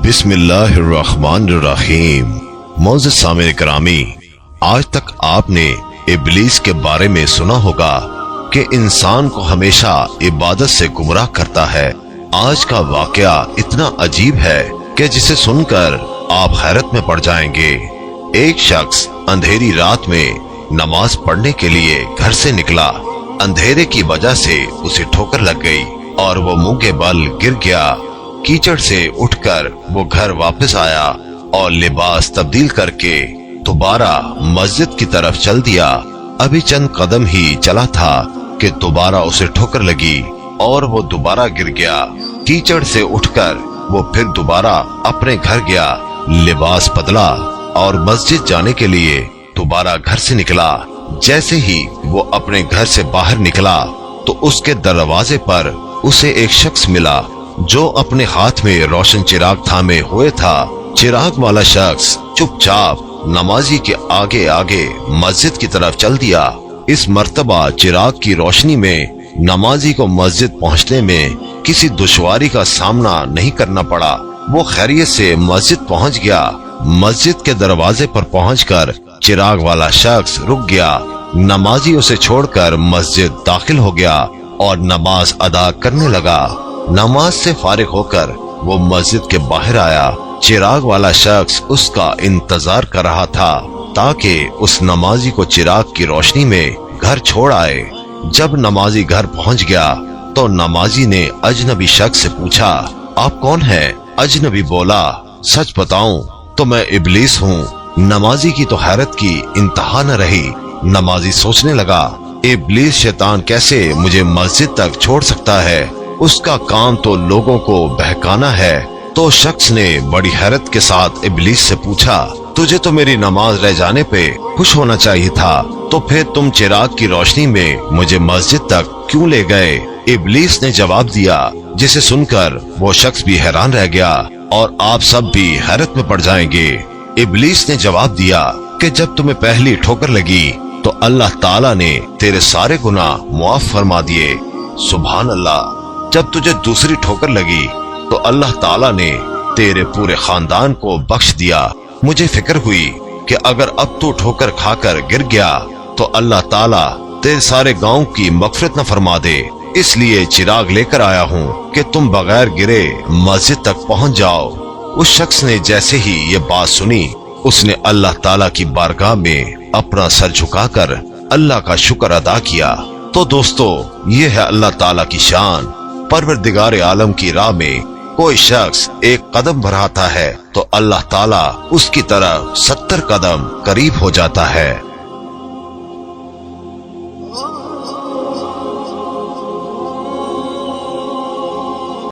बिस्मिल्लाहिर्रहमानिर्रहीम। मोअज़्ज़िज़ सामिन करामी, आज तक आपने इब्लीस के बारे में सुना होगा कि इंसान को हमेशा इबादत से गुमराह करता है। आज का वाकया इतना अजीब है कि जिसे सुनकर आप हैरत में पड़ जाएंगे। एक शख्स अंधेरी रात में नमाज पढ़ने के लिए घर से निकला। अंधेरे की वजह से उसे ठोकर लग गई और वो मुंह के बल गिर गया। कीचड़ से उठकर वो घर वापस आया और लिबास तब्दील करके दोबारा मस्जिद की तरफ चल दिया। अभी चंद कदम ही चला था कि दोबारा उसे ठोकर लगी और वो दोबारा गिर गया। कीचड़ से उठकर वो फिर दोबारा अपने घर गया, लिबास बदला और मस्जिद जाने के लिए दोबारा घर से निकला। जैसे ही वो अपने घर से बाहर निकला तो उसके दरवाजे पर उसे एक शख्स मिला जो अपने हाथ में रोशन चिराग थामे हुए था। चिराग वाला शख्स चुपचाप नमाजी के आगे आगे मस्जिद की तरफ चल दिया। इस मर्तबा चिराग की रोशनी में नमाजी को मस्जिद पहुंचने में किसी दुश्वारी का सामना नहीं करना पड़ा। वो खैरियत से मस्जिद पहुंच गया। मस्जिद के दरवाजे पर पहुंचकर चिराग वाला शख्स रुक गया। नमाजी उसे छोड़कर मस्जिद दाखिल हो गया और नमाज अदा करने लगा। नमाज से फारिग होकर वो मस्जिद के बाहर आया। चिराग वाला शख्स उसका इंतजार कर रहा था ताकि उस नमाजी को चिराग की रोशनी में घर छोड़ आए। जब नमाजी घर पहुंच गया तो नमाजी ने अजनबी शख्स से पूछा, आप कौन हैं? अजनबी बोला, सच बताऊं तो मैं इब्लीस हूँ। नमाजी की तो हैरत की इंतहा न रही। नमाजी सोचने लगा, इब्लीस शैतान कैसे मुझे मस्जिद तक छोड़ सकता है? उसका काम तो लोगों को बहकाना है। तो शख्स ने बड़ी हैरत के साथ इब्लीस से पूछा, तुझे तो मेरी नमाज रह जाने पे खुश होना चाहिए था, तो फिर तुम चिराग की रोशनी में मुझे मस्जिद तक क्यों ले गए? इब्लीस ने जवाब दिया, जिसे सुनकर वो शख्स भी हैरान रह गया और आप सब भी हैरत में पड़ जाएंगे। इब्लीस ने जवाब दिया कि जब तुम्हें पहली ठोकर लगी तो अल्लाह ताला ने तेरे सारे गुनाह मुआफ फरमा दिए। सुभान अल्लाह। जब तुझे दूसरी ठोकर लगी तो अल्लाह ताला ने तेरे पूरे खानदान को बख्श दिया। मुझे फिक्र हुई कि अगर अब तू ठोकर खाकर गिर गया तो अल्लाह ताला तेरे सारे गांव की मगफिरत न फरमा दे, इसलिए चिराग लेकर आया हूँ कि तुम बगैर गिरे मस्जिद तक पहुँच जाओ। उस शख्स ने जैसे ही ये बात सुनी उसने अल्लाह ताला की बारगाह में अपना सर झुकाकर अल्लाह का शुक्र अदा किया। तो दोस्तों, ये है अल्लाह ताला की शान। परवरदिगार आलम की राह में कोई शख्स एक कदम बढ़ाता है तो अल्लाह ताला उसकी तरफ 70 कदम करीब हो जाता है।